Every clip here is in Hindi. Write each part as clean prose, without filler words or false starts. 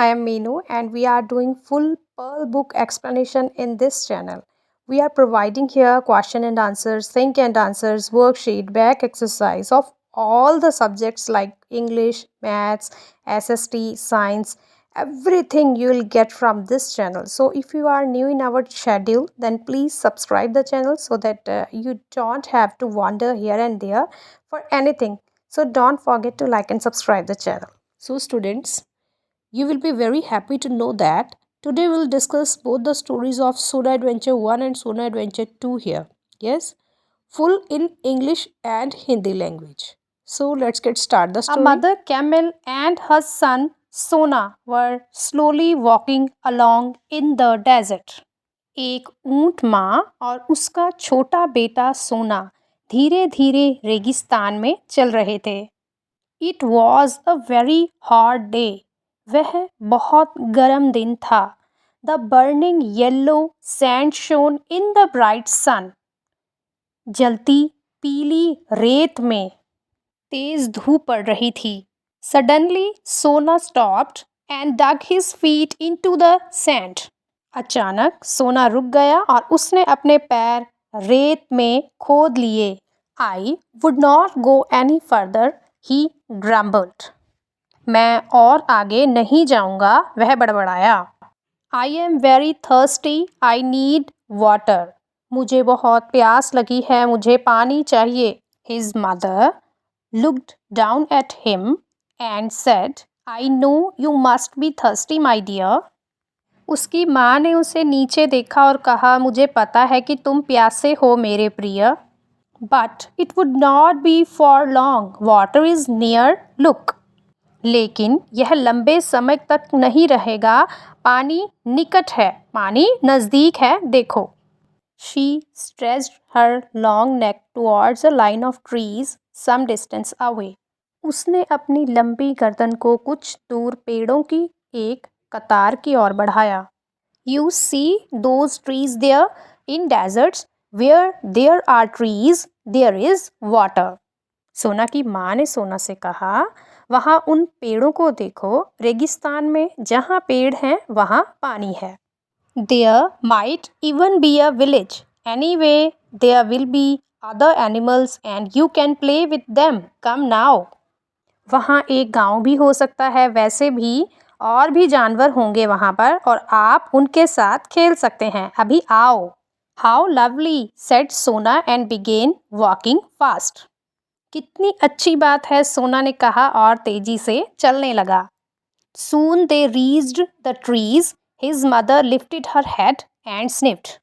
am Meenu and we are doing full Pearl book explanation in this channel. We are providing here question and answers, think and answers, worksheet, back exercise of all the subjects like English, Maths, SST, Science, everything you will get from this channel. So if you are new in our schedule, then please subscribe the channel so that you don't have to wander here and there for anything. So don't forget to like and subscribe the channel. So students, you will be very happy to know that today we'll discuss both the stories of Sona Adventure 1 and Sona Adventure 2 here. Yes, full in English and Hindi language. So let's get started the story. A mother camel and her son Sona were slowly walking along in the desert. एक ऊंट माँ और उसका छोटा बेटा सोना धीरे धीरे रेगिस्तान में चल रहे थे. It was a very hot day. वह बहुत गर्म दिन था. The burning yellow sand shone in the bright sun. जलती पीली रेत में तेज धूप पड़ रही थी. Suddenly, Sona stopped and dug his feet into the sand. अचानक सोना रुक गया और उसने अपने पैर रेत में खोद लिए. I would not go any further, he grumbled. मैं और आगे नहीं जाऊंगा, वह बड़बड़ाया. I am very thirsty, I need water. मुझे बहुत प्यास लगी है, मुझे पानी चाहिए. His mother looked down at him and said, I know you must be thirsty, my dear. उसकी माँ ने उसे नीचे देखा और कहा, मुझे पता है कि तुम प्यासे हो मेरे प्रिय. But it would not be for long. Water is near. Look. लेकिन यह लंबे समय तक नहीं रहेगा. पानी निकट है, पानी नज़दीक है, देखो. She stretched her long neck towards a line of trees some distance away. उसने अपनी लंबी गर्दन को कुछ दूर पेड़ों की एक कतार की ओर बढ़ाया. You see those trees there in deserts? Where there are trees, there is water. सोना की माँ ने सोना से कहा, वहाँ उन पेड़ों को देखो, रेगिस्तान में जहाँ पेड़ हैं वहाँ पानी है. There might even be a village. Anyway, there will be other animals and you can play with them. Come now. वहाँ एक गांव भी हो सकता है, वैसे भी और भी जानवर होंगे वहाँ पर और आप उनके साथ खेल सकते हैं. अभी आओ. How lovely, said Sona and began walking fast. कितनी अच्छी बात है, सोना ने कहा और तेजी से चलने लगा. Soon they reached the trees. His mother lifted her head and sniffed.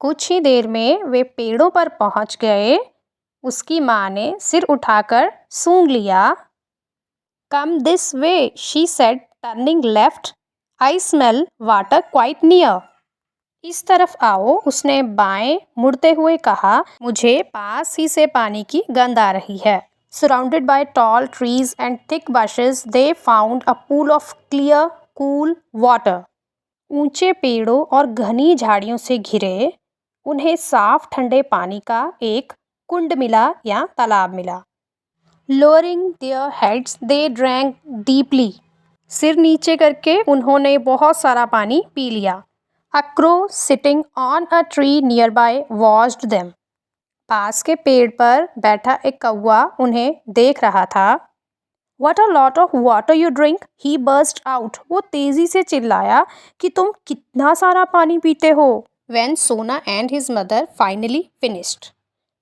कुछ ही देर में वे पेड़ों पर पहुंच गए. उसकी माँ ने सिर उठाकर सूंघ लिया. Come this way, she said, turning left. I smell water quite near. इस तरफ आओ, उसने बाएं मुड़ते हुए कहा, मुझे पास ही से पानी की गंध आ रही है. Surrounded by tall trees and thick bushes, they found a pool of clear, cool water. ऊंचे पेड़ों और घनी झाड़ियों से घिरे उन्हें साफ ठंडे पानी का एक कुंड मिला या तालाब मिला. Lowering their heads, they drank deeply. सिर नीचे करके उन्होंने बहुत सारा पानी पी लिया. A crow sitting on a tree nearby watched them. पास के पेड़ पर बैठा एक कौवा उन्हें देख रहा था. What a lot of water you drink, he burst out. वो तेजी से चिल्लाया कि तुम कितना सारा पानी पीते हो. When Sona and his mother finally finished.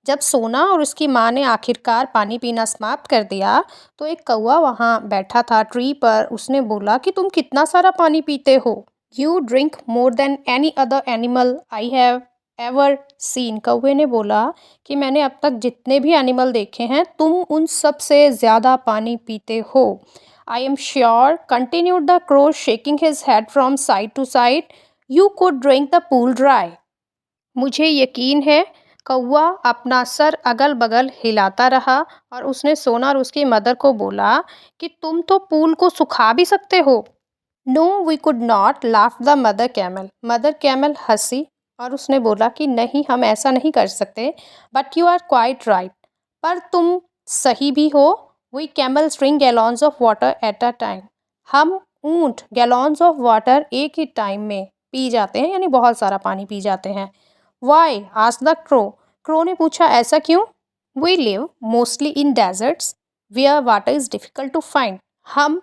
जब सोना और उसकी माँ ने आखिरकार पानी पीना समाप्त कर दिया तो एक कौवा वहाँ बैठा था ट्री पर. उसने बोला कि तुम कितना सारा पानी पीते हो. You drink more than any other animal I have ever seen. कौवे ने बोला कि मैंने अब तक जितने भी एनिमल देखे हैं तुम उन सब से ज़्यादा पानी पीते हो. I am sure, continued the crow shaking his head from side to side, you could drink the pool dry. मुझे यकीन है, कौवा अपना सर अगल बगल हिलाता रहा और उसने सोना और उसकी मदर को बोला कि तुम तो पूल को सुखा भी सकते हो. No, we could not, laughed the mother camel. Mother camel हंसी और उसने बोला कि नहीं, हम ऐसा नहीं कर सकते. But you are quite right. पर तुम सही भी हो. We camels drink gallons of water at a time. हम ऊंट गैलॉन्स ऑफ वाटर एक ही टाइम में पी जाते हैं, यानी बहुत सारा पानी पी जाते हैं। Why asked the crow, crow ने पूछा ऐसा क्यों? We live mostly in deserts where water is difficult to find, हम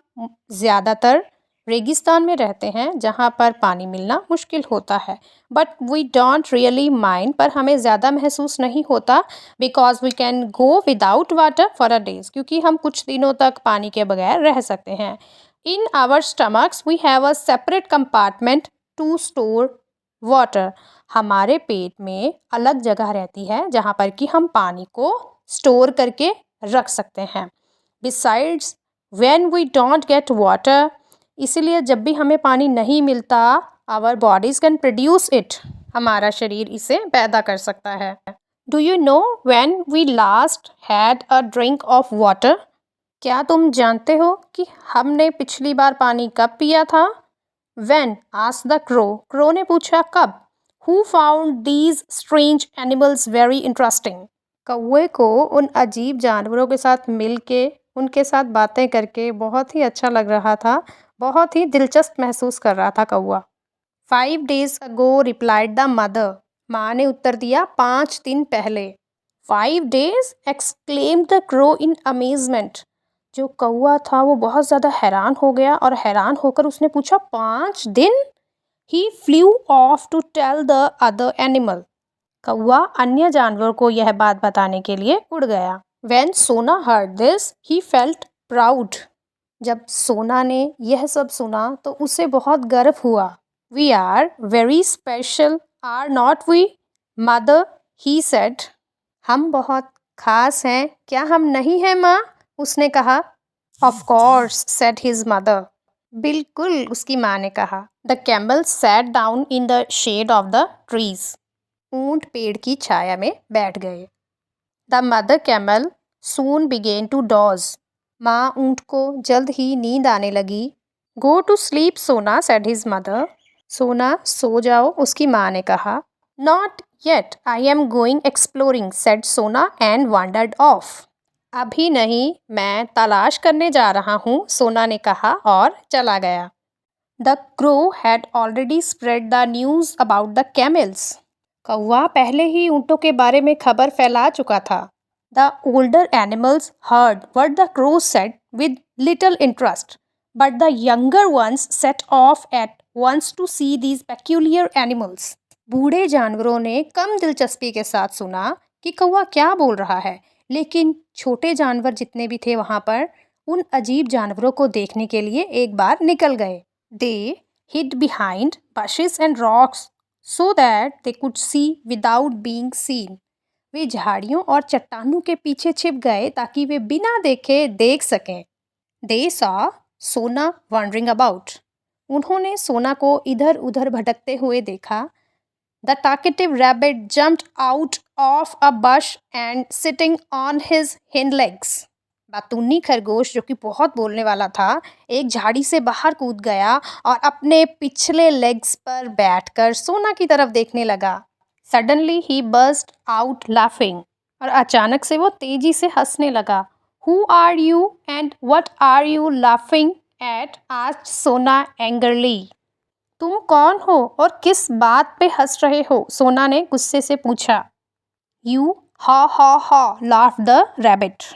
ज़्यादातर रेगिस्तान में रहते हैं जहाँ पर पानी मिलना मुश्किल होता है। But we don't really mind, पर हमें ज़्यादा महसूस नहीं होता, because we can go without water for a days, क्योंकि हम कुछ दिनों तक पानी के बगैर रह सकते हैं। In our stomachs we have a separate compartment to store water, हमारे पेट में अलग जगह रहती है जहाँ पर कि हम पानी को स्टोर करके रख सकते हैं। Besides when we don't get water, इसीलिए जब भी हमें पानी नहीं मिलता, our bodies can produce it, हमारा शरीर इसे पैदा कर सकता है। Do you know when we last had a drink of water, क्या तुम जानते हो कि हमने पिछली बार पानी कब पिया था? When asked the crow, crow ने पूछा कब? Who found these strange animals very interesting, कौवे को उन अजीब जानवरों के साथ मिल के, उनके साथ बातें करके बहुत ही अच्छा लग रहा था, बहुत ही दिलचस्प महसूस कर रहा था कौवा। 5 days ago replied the mother, माँ ने उत्तर दिया 5 दिन पहले। 5 days exclaimed the crow in amazement, जो कौवा था वो बहुत ज़्यादा हैरान हो गया और हैरान होकर उसने पूछा 5 दिन? He flew off to tell the other animal, कौवा अन्य जानवर को यह बात बताने के लिए उड़ गया। When Sona heard this, he felt proud, जब सोना ने यह सब सुना तो उसे बहुत गर्व हुआ। We are very special, are not we, mother? He said, हम बहुत खास हैं, क्या हम नहीं हैं माँ? उसने कहा। Of course, said his mother. बिल्कुल, उसकी माँ ने कहा। The camel sat down in the shade of the trees. ऊंट पेड़ की छाया में बैठ गए। The mother camel soon began to doze. माँ ऊंट को जल्द ही नींद आने लगी। Go to sleep, Sona, said his mother. सोना सो जाओ, उसकी माँ ने कहा। Not yet, I am going exploring, said Sona and wandered off. अभी नहीं, मैं तलाश करने जा रहा हूँ, सोना ने कहा और चला गया। The crow had already spread the news about the camels. कौवा पहले ही ऊँटों के बारे में खबर फैला चुका था। The older animals heard what the crow said with little interest, but the younger ones set off at once to see these peculiar animals. बूढ़े जानवरों ने कम दिलचस्पी के साथ सुना कि कौवा क्या बोल रहा है, लेकिन छोटे जानवर जितने भी थे वहाँ पर, उन अजीब जानवरों को देखने के लिए एक बार निकल गए। They hid behind bushes and rocks so that they could see without being seen. वे झाड़ियों और चट्टानों के पीछे छिप गए ताकि वे बिना देखे देख सकें। They saw Sona wandering about. उन्होंने सोना को इधर उधर भटकते हुए देखा। The talkative rabbit jumped out of a bush and sitting on his hind legs. बातूनी खरगोश जो कि बहुत बोलने वाला था, एक झाड़ी से बाहर कूद गया और अपने पिछले लेग्स पर बैठकर सोना की तरफ देखने लगा। Suddenly he burst out laughing. और अचानक से वो तेजी से हंसने लगा। Who are you and what are you laughing at? asked Sona angrily. तुम कौन हो और किस बात पे हंस रहे हो? सोना ने गुस्से से पूछा। You ha ha ha, laughed the rabbit.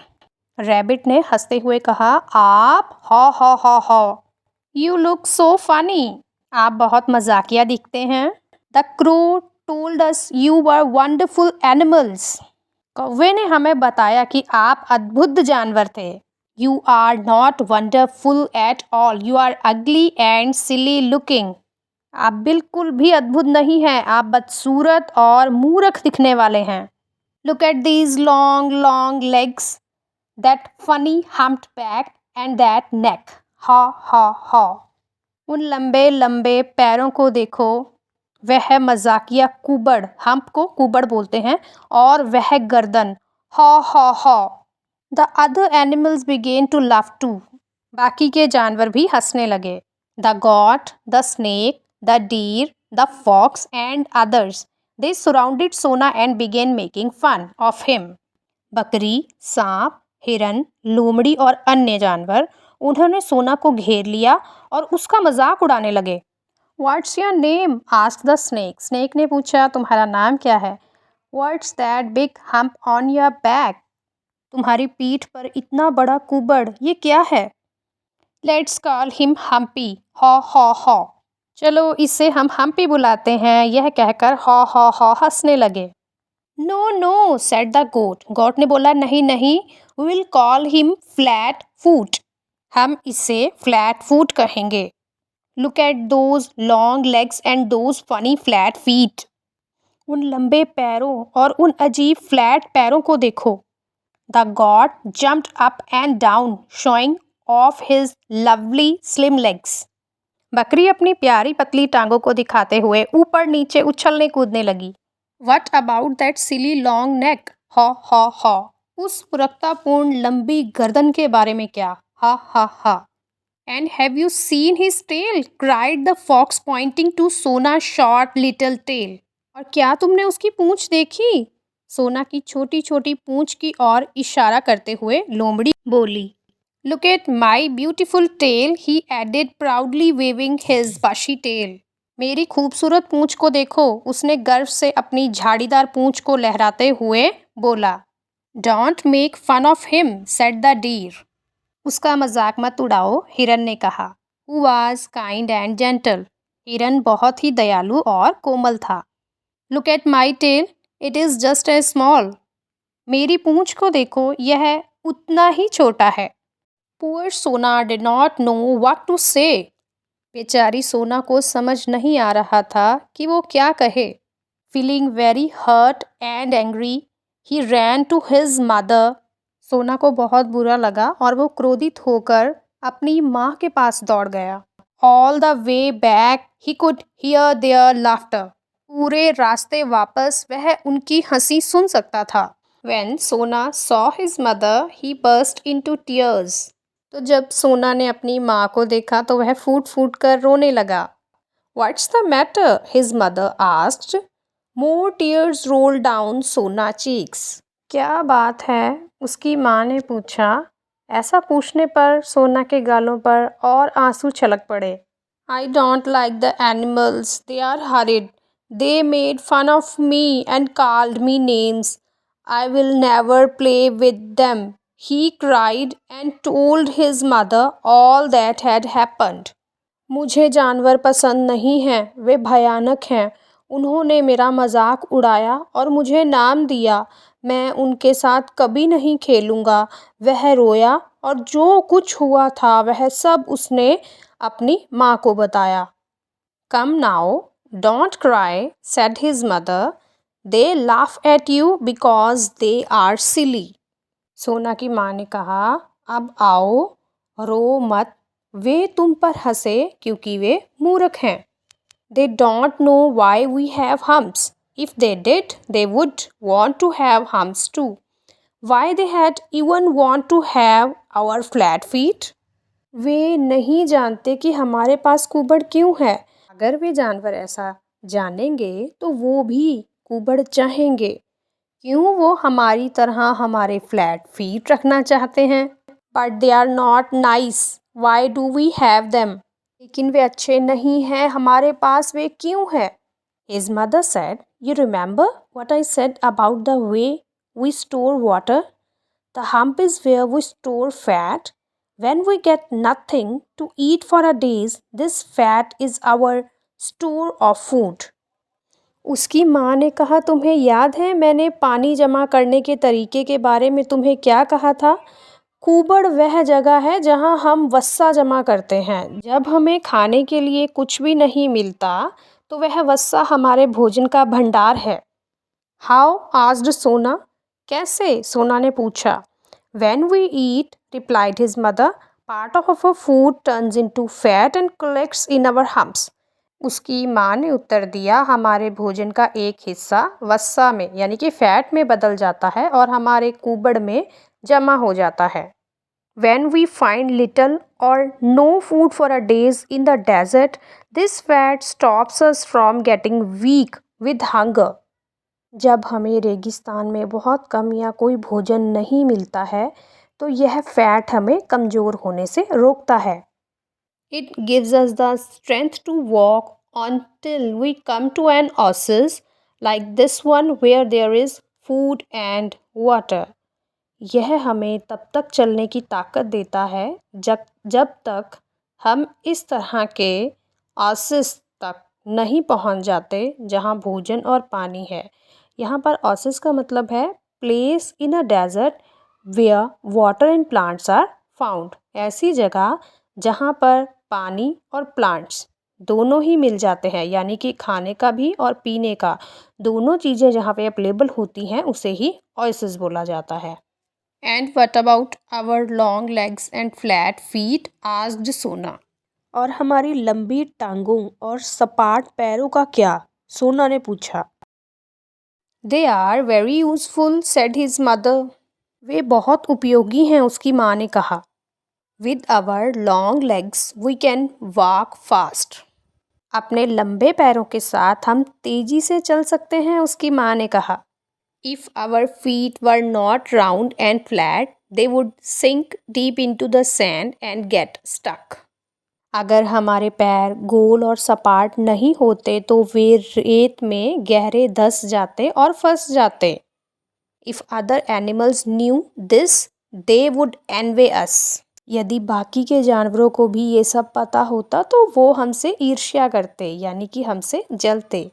Rabbit ने हंसते हुए कहा, आप हा हा हा हा। You look so funny. आप बहुत मजाकिया दिखते हैं। The crow told us you were wonderful animals. कौवे ने हमें बताया कि आप अद्भुत जानवर थे। You are not wonderful at all. You are ugly and silly looking. आप बिल्कुल भी अद्भुत नहीं हैं, आप बदसूरत और मूर्ख दिखने वाले हैं। Look at these long, long legs, that funny humped back and that neck. Ha ha ha. उन लंबे लंबे पैरों को देखो, वह मजाकिया कुबड़, हम्प को कुबड़ बोलते हैं, और वह गर्दन, हा हा हा। The other animals began to laugh too. बाकी के जानवर भी हंसने लगे। The goat, the snake, the deer, the fox and others. They surrounded Sona and began making fun of him. बकरी, सांप, हिरन, लोमड़ी और अन्य जानवर उन्होंने सोना को घेर लिया और उसका मजाक उड़ाने लगे। What's your name? Asked the snake. Snake ने पूछा, तुम्हारा नाम क्या है? What's that big hump on your back? तुम्हारी पीठ पर इतना बड़ा कुबड़, ये क्या है? लेट्स कॉल हिम हम्पी, हॉ हॉ हॉ। चलो इसे हम हम्पी बुलाते हैं, यह कहकर हॉ हॉ हॉ हंसने लगे। No no said the goat. Goat ने बोला, नहीं नहीं, we will call him flat foot. हम इसे फ्लैट फूट कहेंगे। Look at those long legs and those funny flat feet. उन लंबे पैरों और उन अजीब फ्लैट पैरों को देखो। The God jumped up and down showing off his lovely slim legs. बकरी अपनी प्यारी पतली टांगों को दिखाते हुए ऊपर नीचे उछलने कूदने लगी। What about that silly long neck? हॉ हॉ हॉ। उस पुरक्तापूर्ण लंबी गर्दन के बारे में क्या? हा हा हा। And have you seen his tail? Cried the fox pointing to Sona short little tail. और क्या तुमने उसकी पूंछ देखी? सोना की छोटी छोटी पूंछ की ओर इशारा करते हुए लोमड़ी बोली। Look at my beautiful tail, he added proudly waving his bushy tail. मेरी खूबसूरत पूंछ को देखो, उसने गर्व से अपनी झाड़ीदार पूंछ को लहराते हुए बोला। Don't make fun of him said the deer. उसका मजाक मत उड़ाओ, हिरन ने कहा। Who was kind and gentle. हिरन बहुत ही दयालु और कोमल था। Look at my tail, it is just a small. मेरी पूंछ को देखो, यह उतना ही छोटा है। Poor Sona did not know what to say. बेचारी सोना को समझ नहीं आ रहा था कि वो क्या कहे। Feeling very hurt and angry, he ran to his mother. Sona को बहुत बुरा लगा और वो क्रोधित होकर अपनी माँ के पास दौड़ गया। All the way back he could hear their laughter. पूरे रास्ते वापस वह उनकी हंसी सुन सकता था। When Sona saw his mother, he burst into tears. तो जब सोना ने अपनी माँ को देखा तो वह फूट फूट कर रोने लगा। What's the matter? His mother asked. More tears rolled down Sona's cheeks. क्या बात है? उसकी माँ ने पूछा। ऐसा पूछने पर सोना के गालों पर और आंसू छलक पड़े। I don't like the animals. They are horrid. They made fun of me and called me names. I will never play with them. He cried and told his mother all that had happened. मुझे जानवर पसंद नहीं हैं, वे भयानक हैं। उन्होंने मेरा मजाक उड़ाया और मुझे नाम दिया। मैं उनके साथ कभी नहीं खेलूँगा। वह रोया और जो कुछ हुआ था वह सब उसने अपनी माँ को बताया। Come now, don't cry, said his mother. They laugh at you because they are silly. सोना की माँ ने कहा, अब आओ, रो मत, वे तुम पर हंसे क्योंकि वे मूर्ख हैं। They don't know why we have humps. If they did, they would want to have humps too. Why they had even want to have our flat feet? वे नहीं जानते कि हमारे पास कुबड़ क्यों है। अगर वे जानवर ऐसा जानेंगे तो वो भी कुबड़ चाहेंगे। क्यों वो हमारी तरह हमारे फ्लैट फीट रखना चाहते हैं? But they are not nice, why do we have them? लेकिन वे अच्छे नहीं हैं, हमारे पास वे क्यों है? His mother said, you remember what I said about the way we store water? The hump is where we store fat. When we get nothing to eat for a days, this fat is our store of food. उसकी माँ ने कहा, तुम्हें याद है मैंने पानी जमा करने के तरीके के बारे में तुम्हें क्या कहा था? कुबड़ वह जगह है जहाँ हम वस्सा जमा करते हैं। जब हमें खाने के लिए कुछ भी नहीं मिलता तो वह वस्सा हमारे भोजन का भंडार है। हाउ आस्क्ड सोना। कैसे? सोना ने पूछा। When we eat, replied his mother, part of our food turns into fat and collects in our humps. उसकी माँ ने उत्तर दिया, हमारे भोजन का एक हिस्सा वस्सा में यानी कि फैट में बदल जाता है और हमारे कुबड़ में जमा हो जाता है। When we find little or no food for a days in the desert, this fat stops us from getting weak with hunger. जब हमें रेगिस्तान में बहुत कम या कोई भोजन नहीं मिलता है तो यह फैट हमें कमज़ोर होने से रोकता है। It gives us the strength to walk until we come to an oasis like this one where there is food and water. यह हमें तब तक चलने की ताकत देता है जब जब तक हम इस तरह के ओसिस तक नहीं पहुंच जाते जहां भोजन और पानी है। यहाँ पर ओसिस का मतलब है place in a desert where water and plants are found. ऐसी जगह जहाँ पर पानी और प्लांट्स दोनों ही मिल जाते हैं, यानी कि खाने का भी और पीने का दोनों चीज़ें जहाँ पे अवेलेबल होती हैं उसे ही ओएसिस बोला जाता है। And what about our long legs and flat feet asked Sona. और हमारी लंबी टांगों और सपाट पैरों का क्या? सोना ने पूछा। They are very useful said his mother. वे बहुत उपयोगी हैं, उसकी माँ ने कहा। With our long legs we can walk fast. अपने लंबे पैरों के साथ हम तेजी से चल सकते हैं, उसकी माँ ने कहा। If our feet were not round and flat they would sink deep into the sand and get stuck. अगर हमारे पैर गोल और सपाट नहीं होते तो वे रेत में गहरे धंस जाते और फंस जाते। If other animals knew this they would envy us. यदि बाकी के जानवरों को भी ये सब पता होता तो वो हमसे ईर्ष्या करते, यानी कि हमसे जलते।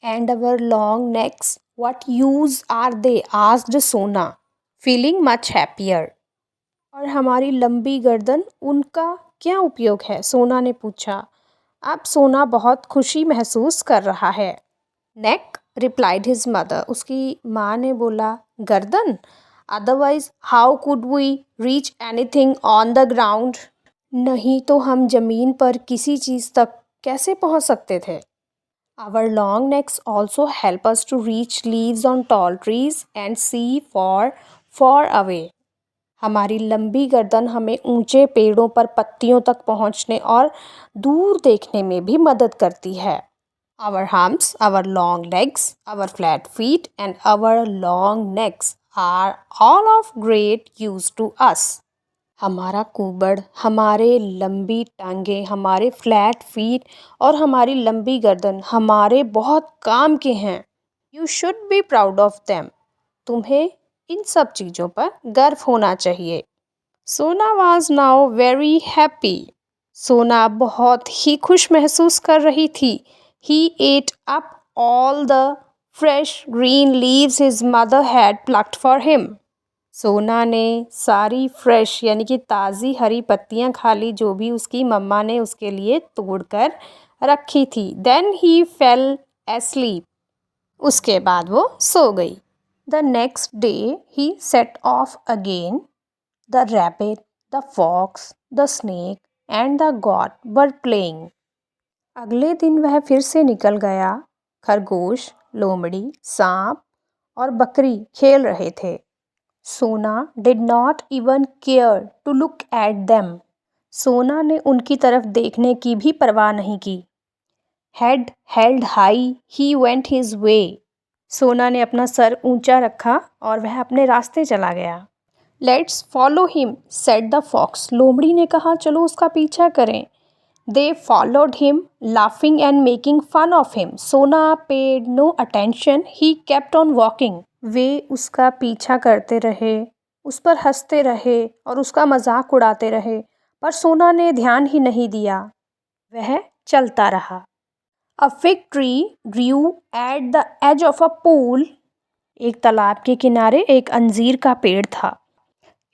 And our long necks what use are they asked Sona feeling much happier. और हमारी लंबी गर्दन, उनका क्या उपयोग है? सोना ने पूछा। अब सोना बहुत खुशी महसूस कर रहा है। Neck replied his mother. उसकी माँ ने बोला, गर्दन? Otherwise how could we reach anything on the ground? नहीं तो हम जमीन पर किसी चीज़ तक कैसे पहुंच सकते थे? Our long necks also help us to reach leaves on tall trees and see far away. हमारी लंबी गर्दन हमें ऊंचे पेड़ों पर पत्तियों तक पहुंचने और दूर देखने में भी मदद करती है। Our humps, our long legs, our flat feet and our long necks are all of great use to us. हमारा कुबड़, हमारे लंबी टांगें, हमारे फ्लैट फीट और हमारी लंबी गर्दन हमारे बहुत काम के हैं। You should be proud of them. तुम्हें इन सब चीज़ों पर गर्व होना चाहिए। सोना was now very happy. सोना बहुत ही खुश महसूस कर रही थी। He ate up all the fresh green leaves his mother had plucked for him. सोना ने सारी फ्रेश यानी कि ताज़ी हरी पत्तियां खा ली जो भी उसकी मम्मा ने उसके लिए तोड़कर रखी थी। Then he fell asleep. उसके बाद वो सो गई। The next day he set off again. The rabbit, the fox, the snake and the goat were playing. अगले दिन वह फिर से निकल गया। खरगोश, लोमड़ी, सांप और बकरी खेल रहे थे। Sona did not even care to look at them. Sona ने उनकी तरफ देखने की भी परवाह नहीं की। Head held high he went his way. सोना ने अपना सर ऊंचा रखा और वह अपने रास्ते चला गया। Let's follow him said the fox. लोमड़ी ने कहा, चलो उसका पीछा करें। They followed him, laughing and making fun of him. Sona paid no attention. He kept on walking. वे उसका पीछा करते रहे, उस पर हंसते रहे और उसका मजाक उड़ाते रहे, पर सोना ने ध्यान ही नहीं दिया। वह चलता रहा। A fig tree grew at the edge of a pool. एक तालाब के किनारे एक अंजीर का पेड़ था।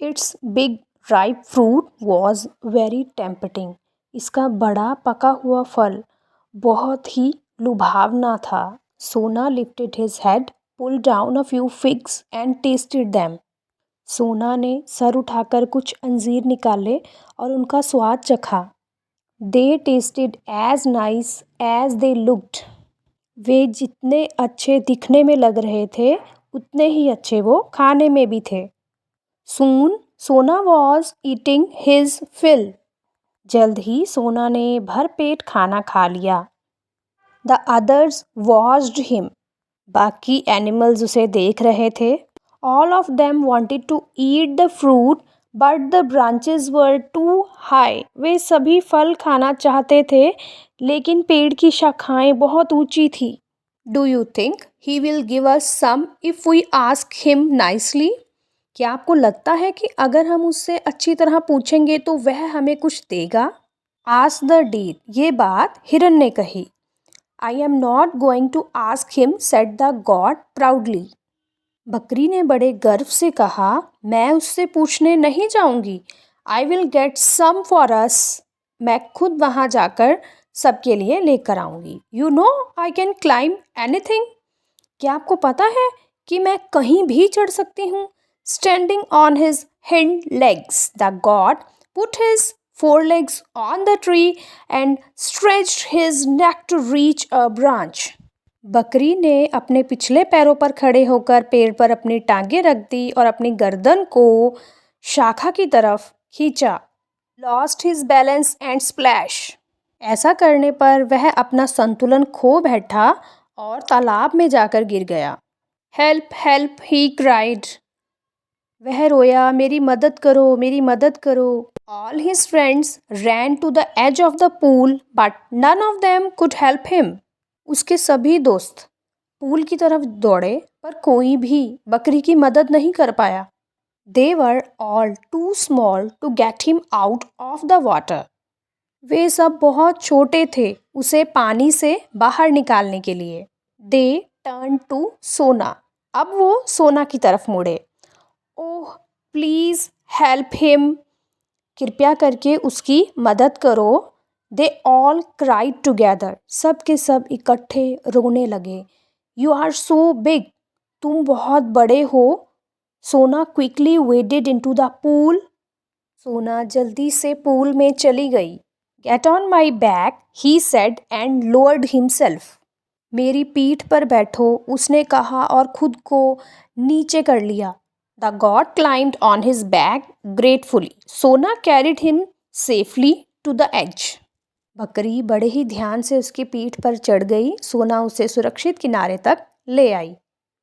Its big ripe fruit was very tempting. इसका बड़ा पका हुआ फल बहुत ही लुभावना था। सोना lifted his head, pulled down a few figs and tested them. Sona ने सर उठाकर कुछ अंजीर निकाले और उनका स्वाद चखा। They tasted as nice as they looked. वे जितने अच्छे दिखने में लग रहे थे उतने ही अच्छे वो खाने में भी थे। सून सोना वॉज ईटिंग हिज फिल। जल्द ही सोना ने भरपेट खाना खा लिया। The others watched him. बाकी एनिमल्स उसे देख रहे थे। All of them wanted to eat the fruit but the branches were too high. वे सभी फल खाना चाहते थे लेकिन पेड़ की शाखाएं बहुत ऊंची थी। Do you think he will give us some if we ask him nicely? क्या आपको लगता है कि अगर हम उससे अच्छी तरह पूछेंगे तो वह हमें कुछ देगा? Ask the deer. ये बात हिरन ने कही। I am not going to ask him, said the goat proudly. बकरी ने बड़े गर्व से कहा, मैं उससे पूछने नहीं जाऊंगी। I will get some for us. मैं खुद वहां जाकर सबके लिए लेकर आऊंगी। You know I can climb anything. क्या आपको पता है कि मैं कहीं भी चढ़ सकती हूँ? Standing on his hind legs the God put his forelegs on the tree and stretched his neck to reach a branch. बकरी ने अपने पिछले पैरों पर खड़े होकर पेड़ पर अपनी टांगें रख दी और अपनी गर्दन को शाखा की तरफ खींचा। Lost his balance and splash. ऐसा करने पर वह अपना संतुलन खो बैठा और तालाब में जाकर गिर गया। Help help he cried. वह रोया, मेरी मदद करो, मेरी मदद करो। All his friends ran to the edge of the pool, but none of them could help him. उसके सभी दोस्त पूल की तरफ दौड़े पर कोई भी बकरी की मदद नहीं कर पाया। They were all too small to get him out of the water. वे सब बहुत छोटे थे उसे पानी से बाहर निकालने के लिए। They turned to Sona. अब वो सोना की तरफ मुड़े। Oh please help him. कृपया करके उसकी मदद करो। They all cried together. सब के सब इकट्ठे रोने लगे। You are so big. तुम बहुत बड़े हो। Sona quickly waded into the pool. सोना जल्दी से पूल में चली गई। Get on my back he said and lowered himself. मेरी पीठ पर बैठो उसने कहा और खुद को नीचे कर लिया। The god climbed on his back gratefully. Sona carried him safely to the edge. बकरी बड़े ही ध्यान से उसकी पीठ पर चढ़ गई। सोना उसे सुरक्षित किनारे तक ले आई।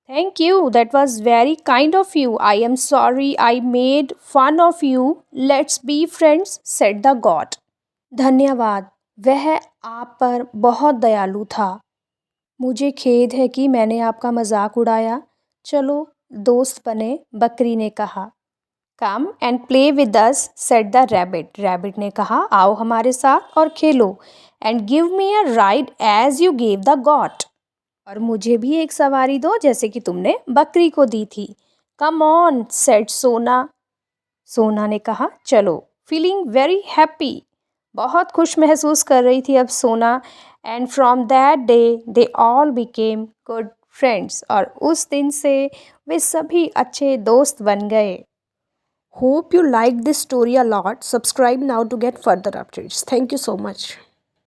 Thank you. That was very kind of you. I am sorry I made fun of you. Let's be friends, said the god. धन्यवाद। वह आप पर बहुत दयालु था। मुझे खेद है कि मैंने आपका मजाक उड़ाया। चलो दोस्त बने, बकरी ने कहा। Come and play with us, said the rabbit. Rabbit ने कहा, आओ हमारे साथ और खेलो। And give me a ride as you gave the goat. और मुझे भी एक सवारी दो जैसे कि तुमने बकरी को दी थी। कम ऑन, सेड सोना। सोना ने कहा, चलो। Feeling very happy. बहुत खुश महसूस कर रही थी अब सोना। And from that day they all became good friends. और उस दिन से वे सभी अच्छे दोस्त बन गए। Hope you like this story a lot. Subscribe now to get further updates. Thank you so much.